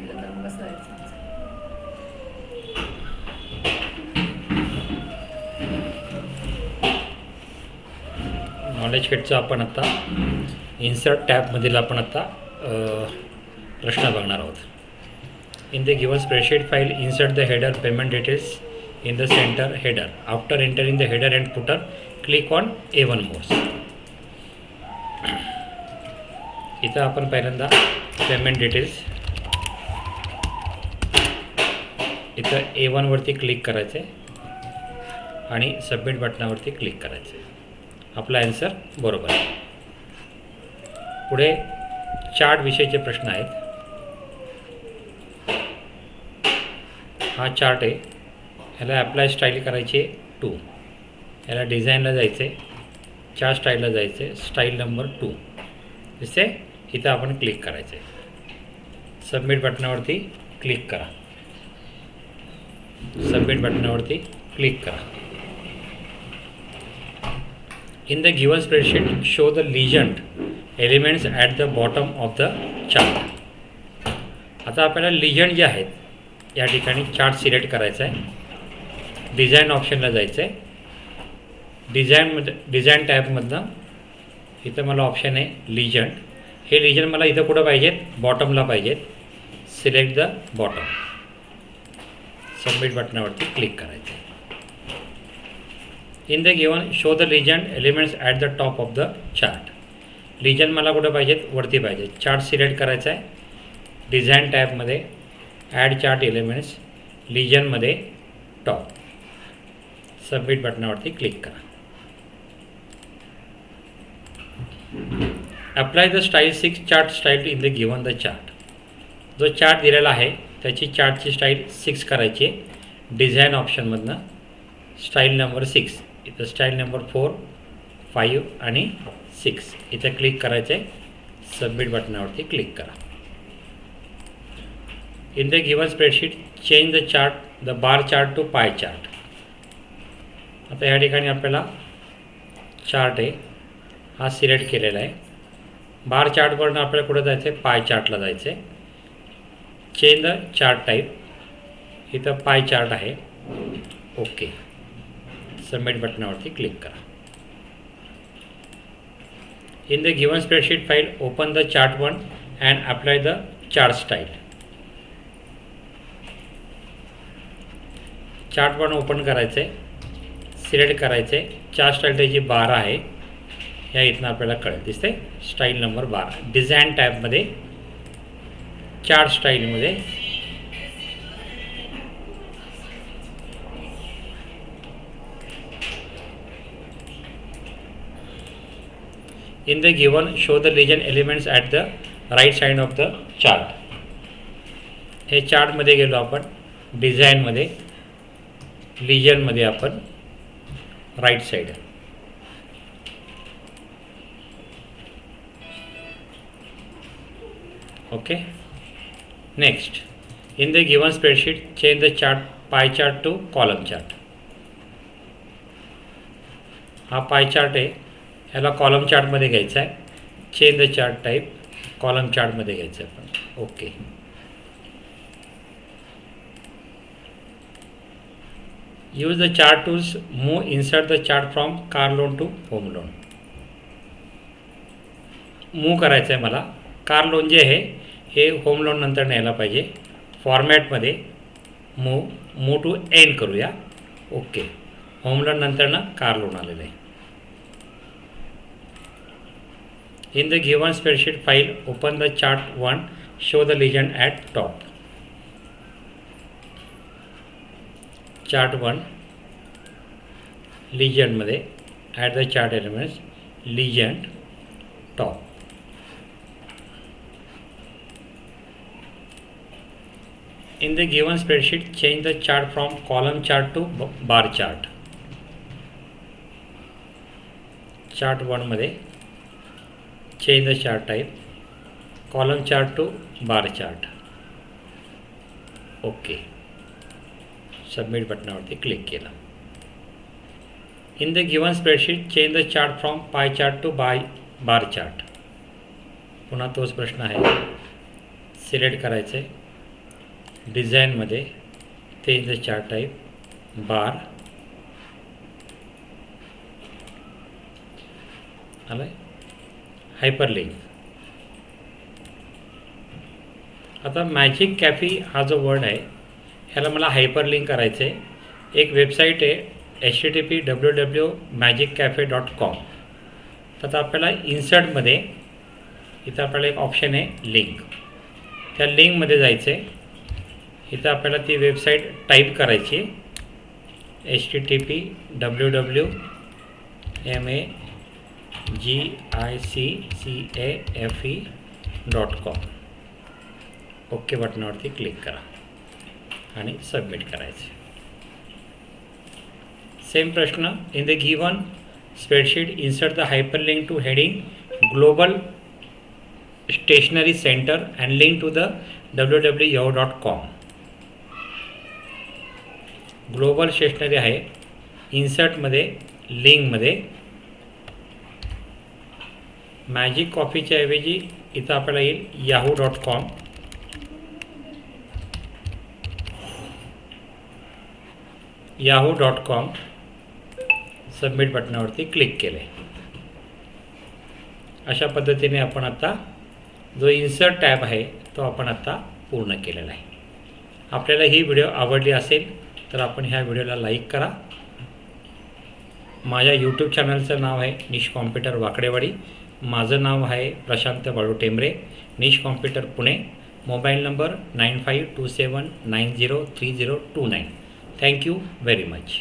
सांगितलं तर मग कसं व्हायचं. नॉलेज किटचं आपण आता इन्सर्ट टॅबमधील आपण आता प्रश्न बघणार आहोत. In the given spreadsheet file, insert the header payment details in the center header. After entering the header and footer, click on A1 mouse. इथं आपण पहिल्यांदा पेमेंट डिटेल्स इथं A1 वरती क्लिक करायचे आणि सबमिट बटनावरती क्लिक करायचे. आपला आन्सर बरोबर आहे. पुढे चार्ट विषयीचे प्रश्न आहेत. हा चार्ट आहे. ह्याला अप्लाय स्टाईल करायची 2. ह्याला डिझाईनला जायचं आहे, चार्ट स्टाईलला जायचं आहे, स्टाईल नंबर 2 दिसते. इथं आपण क्लिक करायचं आहे. सबमिट बटनावरती क्लिक करा. सबमिट बटनावरती क्लिक करा. In the given spreadsheet, show the legend elements at the bottom of the chart. आता आपल्याला लिजंड जे आहेत या ठिकाणी चार्ट सिलेक्ट करायचा आहे. डिझाईन ऑप्शनला जायचं आहे. डिझाईन टॅबमधनं इथं मला ऑप्शन आहे लिजंड. हे लिजंड मला इथं कुठं पाहिजेत, बॉटमला पाहिजेत. Select the bottom. सबमिट बटनावरती क्लिक करायचं आहे. In the given show the legend elements at the top of the chart. Legend मला कुठं पाहिजेत, वरती पाहिजे. चार्ट सिलेक्ट करायचा आहे. डिझाईन टॅबमध्ये ॲड चार्ट एलिमेंट्स, लिजनमध्ये टॉप. सबमिट बटनावरती क्लिक करा. Apply the style 6 chart style in the given the chart. जो चार्ट दिलेला आहे त्याची चार्टची स्टाईल 6 करायची आहे. डिझाईन ऑप्शनमधनं स्टाईल नंबर 6 इथं स्टाईल नंबर 4, 5 आणि 6 इथं क्लिक करायचं आहे. सबमिट बटनावरती क्लिक करा. In the given spreadsheet change the chart, the bar chart to pie chart. आता ह्या ठिकाणी आपल्याला चार्ट आहे हा सिलेक्ट केलेला आहे. बार चार्टवरनं आपल्याला कुठं जायचं आहे, पाय चार्टला जायचं आहे. चेंज द चार्ट टाईप इथं पाय चार्ट आहे. ओके. सबमिट बटनावरती क्लिक करा. In the given spreadsheet file open the chart 1 and apply the chart style. Chart 1 open करायचं आहे. सिलेक्ट करायचं आहे. चार्ट स्टाईल त्याची 12 आहे. ह्या इथनं आपल्याला कळेल दिसते. स्टाईल नंबर 12 डिझाईन टॅबमध्ये चार्ट स्टाईलमध्ये in the given show the legend elements at the right side of the chart. हे चार्टमध्ये गेलो आपण. डिझाईनमध्ये लिजनमध्ये आपण right side. Okay. Next in the given spreadsheet change the chart pie chart to column chart. हा pie chart आहे, ह्याला कॉलम चार्टमध्ये घ्यायचा आहे. चेंज द चार्ट टाईप कॉलम चार्टमध्ये घ्यायचं आहे आपण. Okay. Use the chart tools move insert the chart from car loan to home loan. Move करायचं आहे मला. कार लोन जे आहे हे होम लोन नंतर न्यायला पाहिजे. फॉर्मॅटमध्ये मूव टू एंड करूया. ओके. होम लोन नंतर ना कार लोन आलेलं आहे. In the given spreadsheet file open the chart 1 show the legend at top. Chart 1 लिजंडमध्ये at the chart elements legend top. In the given spreadsheet change the chart from column chart to bar chart. Chart 1मध्ये change the chart type column chart to bar chart. Okay. Submit बटनावरती click केलं. In the given spreadsheet change the chart from pie chart to bar chart. पुन्हा तोच प्रश्न आहे. Select करायचं आहे. डिझाईनमध्ये change the chart type bar आलं आहे, हायपरलिंक. आता मॅजिक कॅफे हा जो वर्ड आहे ह्याला मला हायपरलिंक करायचं आहे. एक वेबसाईट आहे http://magiccafe.com. तर आता आपल्याला इन्सर्टमध्ये इथं आपल्याला एक ऑप्शन आहे लिंक, त्या लिंकमध्ये जायचं आहे. इथं आपल्याला ती वेबसाईट टाईप करायची http://magiccafe.com. ओके बटनावरती क्लिक करा आणि सबमिट करायचे. सेम प्रश्न, in the given spreadsheet insert the hyperlink to heading global stationery centre and link to the www.yahoo.com. Global stationery आहे, इन्सर्टमध्ये लिंकमध्ये मॅजिक कॉफीच्या ऐवजी इथं आपल्याला येईल yahoo.com. yahoo.com सबमिट बटनावरती क्लिक केले. अशा पद्धतीने आपण आता जो इन्सर्ट टॅब आहे तो आपण आता पूर्ण केलेला आहे. आपल्याला ही व्हिडिओ आवडली असेल तर आपण ह्या व्हिडिओला लाईक करा. माझ्या यूट्यूब चॅनलचं नाव आहे निश कॉम्प्युटर वाकडेवाडी. माझं नाव आहे Prashant Balu Tembre, Nish computer Pune. Mobile number 9527903029. Thank you very much.